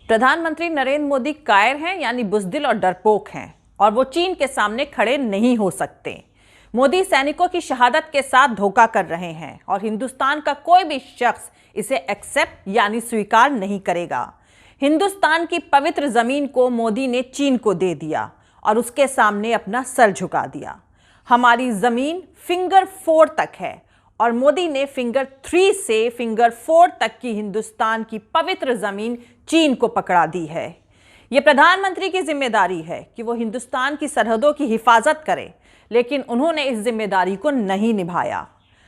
प्रधानमंत्री नरेंद्र मोदी कायर हैं यानी बुज़दिल और डरपोक हैं और वो चीन के सामने खड़े नहीं हो सकते। मोदी सैनिकों की शहादत के साथ धोखा कर रहे हैं और हिंदुस्तान का कोई भी शख्स इसे एक्सेप्ट यानी स्वीकार नहीं करेगा। हिंदुस्तान की पवित्र जमीन को मोदी ने चीन को दे दिया और उसके सामने अपना सर झुका दिया। हमारी जमीन फिंगर 4 तक है और मोदी ने फिंगर 3 से फिंगर 4 तक की हिंदुस्तान की पवित्र जमीन चीन को पकड़ा दी है। यह प्रधानमंत्री की जिम्मेदारी है कि वो हिंदुस्तान की सरहदों की हिफाजत करें, लेकिन उन्होंने इस जिम्मेदारी को नहीं निभाया।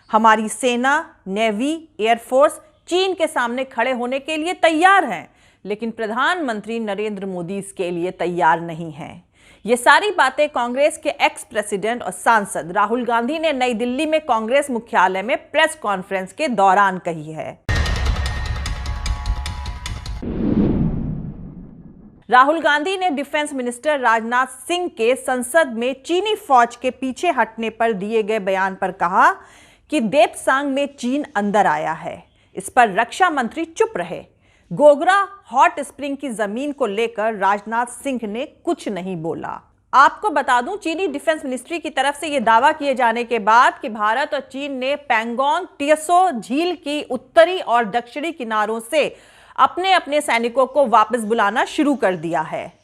हमारी सेना, नेवी, एयरफोर्स चीन के सामने खड़े होने के लिए तैयार हैं, लेकिन प्रधानमंत्री नरेंद्र मोदी इसके लिए तैयार नहीं हैं। ये सारी बातें कांग्रेस के एक्स प्रेसिडेंट और सांसद राहुल गांधी ने नई दिल्ली में कांग्रेस मुख्यालय में प्रेस कॉन्फ्रेंस के दौरान कही है। राहुल गांधी ने डिफेंस मिनिस्टर राजनाथ सिंह के संसद में चीनी फौज के पीछे हटने पर दिए गए बयान पर कहा कि देपसांग में चीन अंदर आया है। इस पर रक्षा मंत्री चुप रहे। गोगरा हॉट स्प्रिंग की जमीन को लेकर राजनाथ सिंह ने कुछ नहीं बोला। आपको बता दूं, चीनी डिफेंस मिनिस्ट्री की तरफ से यह दावा किए जाने के बाद कि भारत और चीन ने पैंगोंग त्सो झील की उत्तरी और दक्षिणी किनारों से अपने अपने सैनिकों को वापस बुलाना शुरू कर दिया है।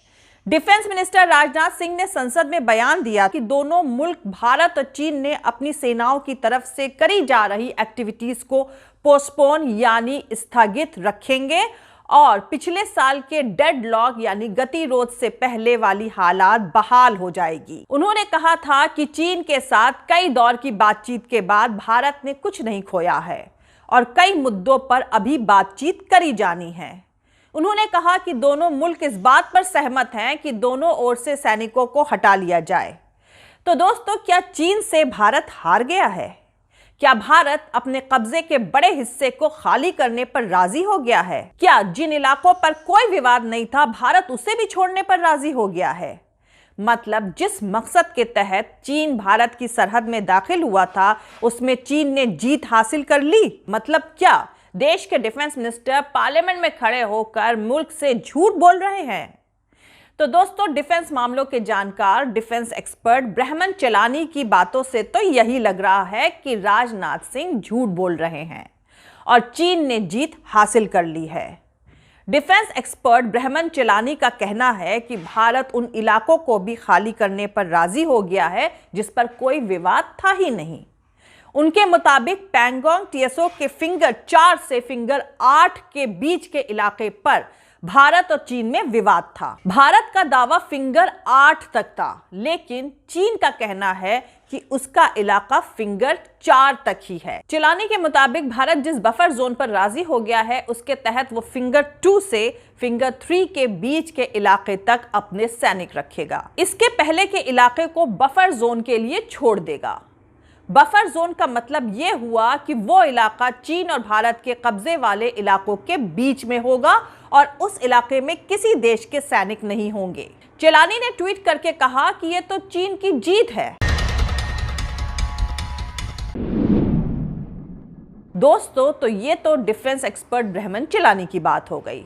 डिफेंस मिनिस्टर राजनाथ सिंह ने संसद में बयान दिया कि दोनों मुल्क भारत और चीन ने अपनी सेनाओं की तरफ से करी जा रही एक्टिविटीज को पोस्टपोन यानी स्थगित रखेंगे और पिछले साल के डेडलॉक यानी गतिरोध से पहले वाली हालात बहाल हो जाएगी। उन्होंने कहा था कि चीन के साथ कई दौर की बातचीत के बाद भारत ने कुछ नहीं खोया है और कई मुद्दों पर अभी बातचीत करी जानी है। उन्होंने कहा कि दोनों मुल्क इस बात पर सहमत हैं कि दोनों ओर से सैनिकों को हटा लिया जाए। तो दोस्तों, क्या चीन से भारत हार गया है? क्या भारत अपने कब्जे के बड़े हिस्से को खाली करने पर राजी हो गया है? क्या जिन इलाकों पर कोई विवाद नहीं था, भारत उसे भी छोड़ने पर राजी हो गया है? मतलब जिस मकसद के तहत चीन भारत की सरहद में दाखिल हुआ था, उसमें चीन ने जीत हासिल कर ली। मतलब क्या देश के डिफेंस मिनिस्टर पार्लियामेंट में खड़े होकर मुल्क से झूठ बोल रहे हैं? तो दोस्तों, डिफेंस मामलों के जानकार डिफेंस एक्सपर्ट ब्रह्मन चलानी की बातों से तो यही लग रहा है कि राजनाथ सिंह झूठ बोल रहे हैं और चीन ने जीत हासिल कर ली है। डिफेंस एक्सपर्ट ब्रह्मन चलानी का कहना है कि भारत उन इलाकों को भी खाली करने पर राजी हो गया है जिस पर कोई विवाद था ही नहीं। उनके मुताबिक पैंगोंग त्सो के फिंगर 4 से फिंगर 8 के बीच के इलाके पर भारत और चीन में विवाद था। भारत का दावा फिंगर 8 तक था, लेकिन चीन का कहना है कि उसका इलाका फिंगर 4 तक ही है। चिलानी के मुताबिक भारत जिस बफर जोन पर राजी हो गया है, उसके तहत वो फिंगर 2 से फिंगर 3 के बीच के इलाके तक अपने सैनिक रखेगा। इसके पहले के इलाके को बफर जोन के लिए छोड़ देगा। बफर जोन का मतलब यह हुआ कि वो इलाका चीन और भारत के कब्जे वाले इलाकों के बीच में होगा और उस इलाके में किसी देश के सैनिक नहीं होंगे। चेलानी ने ट्वीट करके कहा कि यह तो चीन की जीत है। दोस्तों, तो ये तो डिफेंस एक्सपर्ट ब्रह्मन चेलानी की बात हो गई।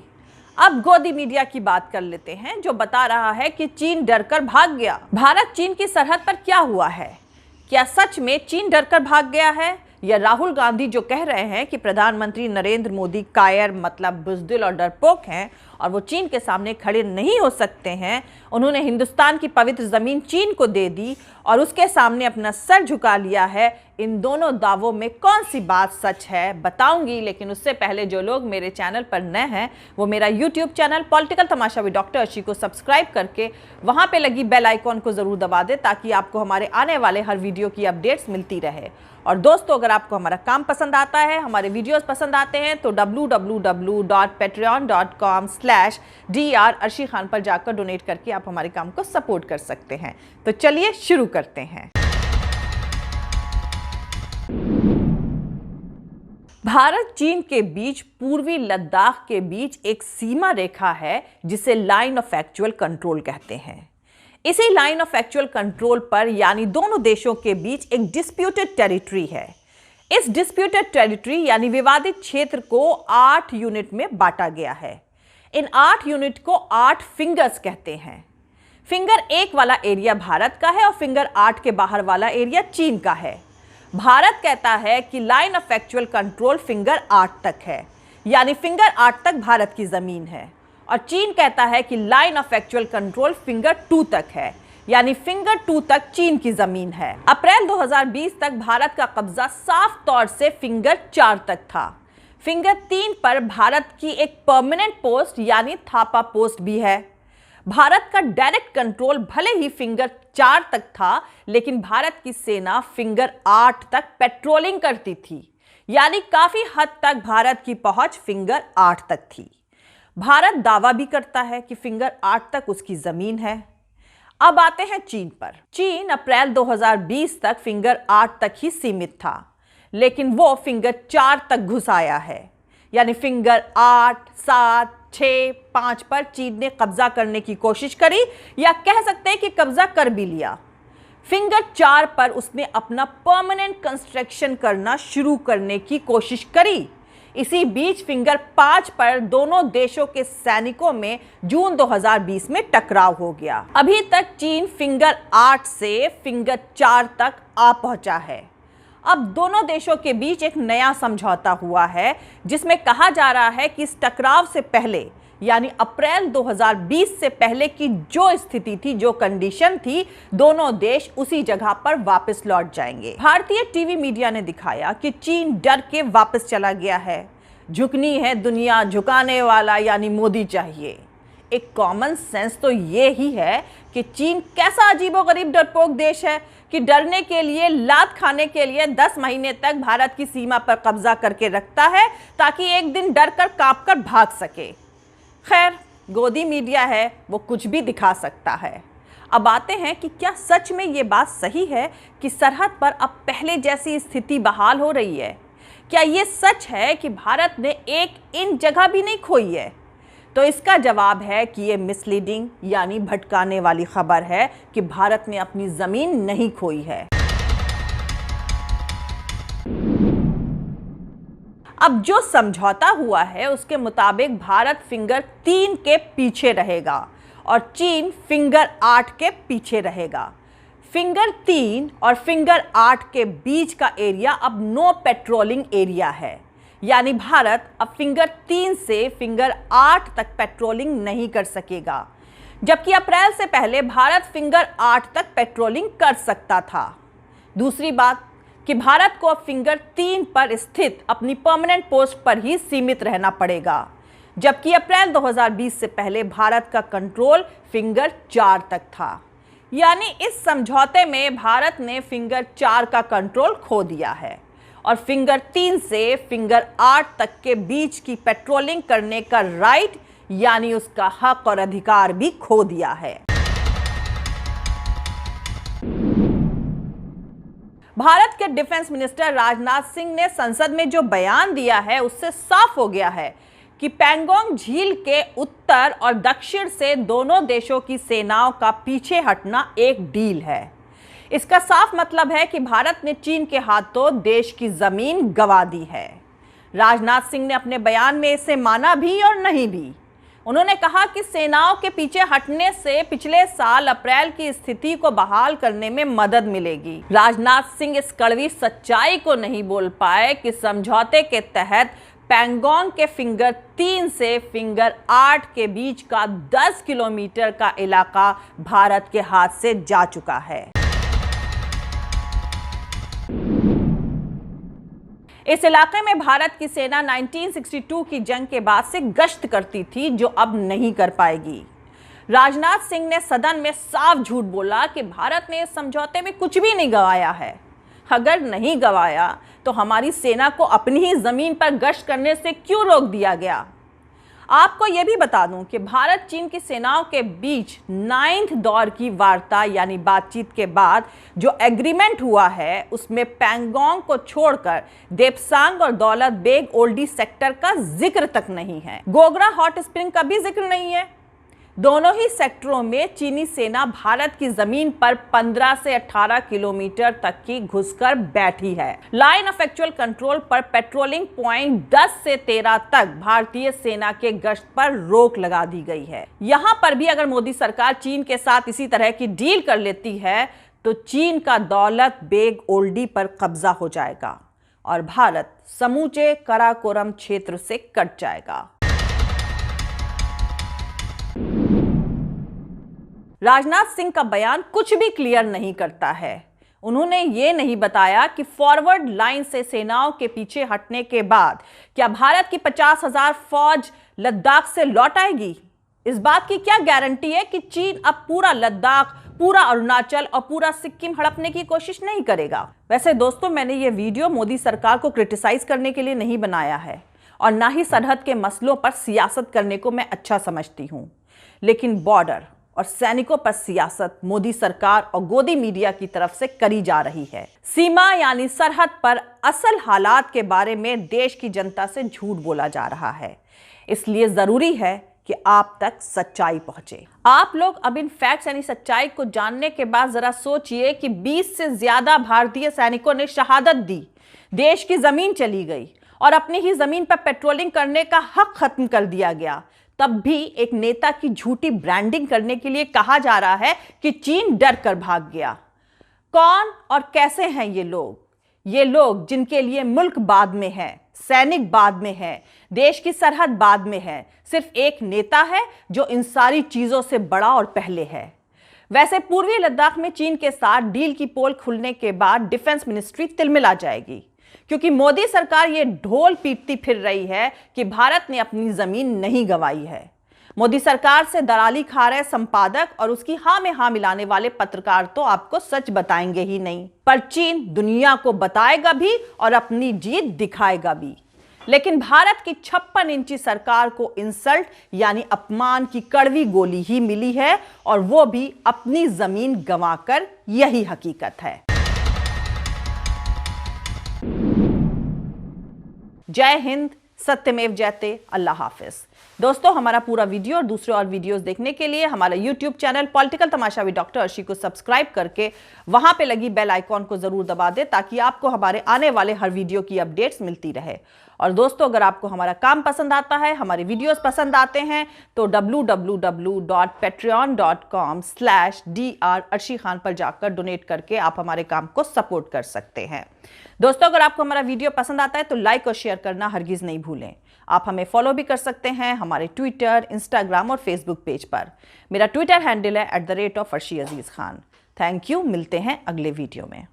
अब गोदी मीडिया की बात कर लेते हैं, जो बता रहा है कि चीन डरकर भाग गया। भारत चीन की सरहद पर क्या हुआ है? क्या सच में चीन डरकर भाग गया है, या राहुल गांधी जो कह रहे हैं कि प्रधानमंत्री नरेंद्र मोदी कायर मतलब बुज़दिल और डरपोक हैं और वो चीन के सामने खड़े नहीं हो सकते हैं, उन्होंने हिंदुस्तान की पवित्र जमीन चीन को दे दी और उसके सामने अपना सर झुका लिया है? इन दोनों दावों में कौन सी बात सच है बताऊंगी, लेकिन उससे पहले जो लोग मेरे चैनल पर नए हैं वो मेरा YouTube channel political Tamasha with doctor Arshi को सब्सक्राइब करके वहां पे लगी बेल आइकॉन को जरूर दबा दे, ताकि आपको हमारे आने वाले हर वीडियो की अपडेट्स मिलती रहे। और दोस्तों, अगर आपको हमारा काम पसंद आता है, हमारे वीडियोस पसंद आते हैं, तो www.patreon.com/dr अर्शी खान पर जाकर डोनेट करके आप हमारे काम को सपोर्ट कर सकते हैं। तो चलिए शुरू करते हैं। भारत चीन के बीच पूर्वी लद्दाख के बीच एक सीमा रेखा है जिसे लाइन ऑफ एक्चुअल कंट्रोल कहते हैं। इसी लाइन ऑफ एक्चुअल कंट्रोल पर यानी दोनों देशों के बीच एक डिस्प्यूटेड टेरिटरी है। इस डिस्प्यूटेड टेरिटरी यानी विवादित क्षेत्र को 8 यूनिट में बांटा गया है। इन 8 यूनिट को 8 फिंगर्स कहते हैं। फिंगर 1 वाला एरिया भारत का है और फिंगर 8 के बाहर वाला एरिया चीन का है। भारत कहता है कि line of actual control finger 8 तक है, यानी फिंगर 8 तक भारत की जमीन है, और चीन कहता है कि line of actual control finger 2 तक है, यानी फिंगर 2 तक चीन की जमीन है। अप्रैल 2020 तक भारत का कब्जा साफ तौर से फिंगर 4 तक था। फिंगर 3 पर भारत की एक परमानेंट पोस्ट यानी थापा पोस्ट भी है। भारत का डायरेक्ट कंट्रोल भले ही फिंगर 4 तक था, लेकिन भारत की सेना फिंगर 8 तक पेट्रोलिंग करती थी, यानी काफी हद तक भारत की पहुंच फिंगर 8 तक थी। भारत दावा भी करता है कि फिंगर 8 तक उसकी जमीन है। अब आते हैं चीन पर। चीन अप्रैल 2020 तक फिंगर 8 तक ही सीमित था, लेकिन वो फिंगर 4 तक घुस आया है, यानी फिंगर 8, 7, 6, 5 पर चीन ने कब्जा करने की कोशिश करी, या कह सकते हैं कि कब्जा कर भी लिया। फिंगर 4 पर उसने अपना परमानेंट कंस्ट्रक्शन करना शुरू करने की कोशिश करी। इसी बीच फिंगर 5 पर दोनों देशों के सैनिकों में जून 2020 में टकराव हो गया। अभी तक चीन फिंगर 8 से फिंगर 4 तक आ पहुंचा है। अब दोनों देशों के बीच एक नया समझौता हुआ है, जिसमें कहा जा रहा है कि इस टकराव से पहले, यानी अप्रैल 2020 से पहले की जो स्थिति थी, जो कंडीशन थी, दोनों देश उसी जगह पर वापस लौट जाएंगे। भारतीय टीवी मीडिया ने दिखाया कि चीन डर के वापस चला गया है। झुकनी है दुनिया, झुकाने वाला यानी मोदी चाहिए। एक कॉमन सेंस तो ये ही है कि चीन कैसा अजीबोगरीब डरपोक देश है कि डरने के लिए, लात खाने के लिए 10 महीने तक भारत की सीमा पर कब्जा करके रखता है, ताकि एक दिन डर कर कांप कर भाग सके। खैर, गोदी मीडिया है, वो कुछ भी दिखा सकता है। अब आते हैं कि क्या सच में ये बात सही है कि सरहद पर अब पहले जैसी स्थिति बहाल हो रही है? क्या ये सच है कि भारत ने एक इंच जगह भी नहीं खोई है? तो इसका जवाब है कि ये मिसलीडिंग यानी भटकाने वाली खबर है कि भारत ने अपनी जमीन नहीं खोई है। अब जो समझौता हुआ है उसके मुताबिक भारत फिंगर 3 के पीछे रहेगा और चीन फिंगर 8 के पीछे रहेगा। फिंगर 3 और फिंगर 8 के बीच का एरिया अब नो पेट्रोलिंग एरिया है, यानी भारत अब फिंगर 3 से फिंगर 8 तक पेट्रोलिंग नहीं कर सकेगा, जबकि अप्रैल से पहले भारत फिंगर 8 तक पेट्रोलिंग कर सकता था। दूसरी बात कि भारत को अब फिंगर 3 पर स्थित अपनी परमानेंट पोस्ट पर ही सीमित रहना पड़ेगा, जबकि अप्रैल 2020 से पहले भारत का कंट्रोल फिंगर 4 तक था। यानी इस समझौते में भारत ने फिंगर 4 का कंट्रोल खो दिया है और फिंगर 3 से फिंगर 8 तक के बीच की पेट्रोलिंग करने का राइट यानी उसका हक और अधिकार भी खो दिया है। भारत के डिफेंस मिनिस्टर राजनाथ सिंह ने संसद में जो बयान दिया है उससे साफ हो गया है कि पैंगोंग झील के उत्तर और दक्षिण से दोनों देशों की सेनाओं का पीछे हटना एक डील है। इसका साफ मतलब है कि भारत ने चीन के हाथों देश की जमीन गंवा दी है। राजनाथ सिंह ने अपने बयान में इसे माना भी और नहीं भी। उन्होंने कहा कि सेनाओं के पीछे हटने से पिछले साल अप्रैल की स्थिति को बहाल करने में मदद मिलेगी। राजनाथ सिंह इस कड़वी सच्चाई को नहीं बोल पाए कि समझौते के तहत पैंगोंग के फिंगर 3 से फिंगर 8 के बीच का 10 किलोमीटर का इलाका भारत के हाथ से जा चुका है। इस इलाके में भारत की सेना 1962 की जंग के बाद से गश्त करती थी, जो अब नहीं कर पाएगी। राजनाथ सिंह ने सदन में साफ झूठ बोला कि भारत ने इस समझौते में कुछ भी नहीं गंवाया है। अगर नहीं गंवाया तो हमारी सेना को अपनी ही जमीन पर गश्त करने से क्यों रोक दिया गया? आपको यह भी बता दूं कि भारत चीन की सेनाओं के बीच 9th दौर की वार्ता यानी बातचीत के बाद जो एग्रीमेंट हुआ है उसमें पैंगोंग को छोड़कर देपसांग और दौलत बेग ओल्डी सेक्टर का जिक्र तक नहीं है। गोगरा हॉट स्प्रिंग का भी जिक्र नहीं है। दोनों ही सेक्टरों में चीनी सेना भारत की जमीन पर 15 से 18 किलोमीटर तक की घुसकर बैठी है। लाइन ऑफ एक्चुअल कंट्रोल पर पेट्रोलिंग पॉइंट 10 से 13 तक भारतीय सेना के गश्त पर रोक लगा दी गई है। यहां पर भी अगर मोदी सरकार चीन के साथ इसी तरह की डील कर लेती है तो चीन का दौलत बेग ओल्डी पर कब्जा हो जाएगा और भारत समूचे कराकोरम क्षेत्र से कट जाएगा। राजनाथ सिंह का बयान कुछ भी क्लियर नहीं करता है। उन्होंने ये नहीं बताया कि फॉरवर्ड लाइन से सेनाओं के पीछे हटने के बाद क्या भारत की 50,000 फौज लद्दाख से लौट आएगी। इस बात की क्या गारंटी है कि चीन अब पूरा लद्दाख, पूरा अरुणाचल और पूरा सिक्किम हड़पने की कोशिश नहीं करेगा। वैसे दोस्तों, मैंने ये वीडियो मोदी सरकार को क्रिटिसाइज करने के लिए नहीं बनाया है और ना ही सरहद के मसलों पर सियासत करने को मैं अच्छा समझती हूं, लेकिन बॉर्डर और सैनिकों पर सियासत मोदी सरकार और गोदी मीडिया की तरफ से करी जा रही है। सीमा यानी सरहद पर असल हालात के बारे में देश की जनता से झूठ बोला जा रहा है, इसलिए जरूरी है कि आप तक सच्चाई पहुंचे। आप लोग अब इन फैक्ट्स यानी सच्चाई को जानने के बाद जरा सोचिए कि 20 से ज्यादा भारतीय सैनिकों ने शहादत दी, देश की जमीन चली गई और अपनी ही जमीन पर पेट्रोलिंग करने का हक खत्म कर दिया गया। तब भी एक नेता की झूठी ब्रांडिंग करने के लिए कहा जा रहा है कि चीन डर कर भाग गया। कौन और कैसे हैं ये लोग? ये लोग जिनके लिए मुल्क बाद में है, सैनिक बाद में है, देश की सरहद बाद में है। सिर्फ एक नेता है जो इन सारी चीजों से बड़ा और पहले है। वैसे पूर्वी लद्दाख में चीन के साथ डील की पोल खुलने के बाद डिफेंस मिनिस्ट्री तिलमिला जाएगी, क्योंकि मोदी सरकार ये ढोल पीटती फिर रही है कि भारत ने अपनी जमीन नहीं गंवाई है। मोदी सरकार से दलाली खा रहे संपादक और उसकी हाँ में हाँ मिलाने वाले पत्रकार तो आपको सच बताएंगे ही नहीं, पर चीन दुनिया को बताएगा भी और अपनी जीत दिखाएगा भी। लेकिन भारत की 56 इंची सरकार को इंसल्ट यानी अपमान की कड़वी गोली ही मिली है, और वो भी अपनी जमीन गंवाकर। यही हकीकत है। जय हिंद, सत्यमेव जयते, अल्लाह हाफिज। दोस्तों, हमारा पूरा वीडियो और दूसरे और वीडियोस देखने के लिए हमारा YouTube channel political Tamasha with doctor Arshi को सब्सक्राइब करके वहां पे लगी बेल आइकॉन को जरूर दबा दें, ताकि आपको हमारे आने वाले हर वीडियो की अपडेट्स मिलती रहे। और दोस्तों, अगर आपको हमारा काम पसंद आता है, हमारे वीडियोस पसंद आते हैं, तो www.patreon.com/dr अर्शी खान पर जाकर डोनेट करके आप हमारे काम को सपोर्ट कर सकते हैं। दोस्तों, अगर आपको हमारा वीडियो पसंद आता है तो लाइक और शेयर करना हरगिज नहीं भूलें। आप हमें फॉलो भी कर सकते हैं हमारे ट्विटर, इंस्टाग्राम और फेसबुक पेज पर। मेरा ट्विटर हैंडल है @ArshieAzizKhan। Thank you. मिलते हैं अगले वीडियो में।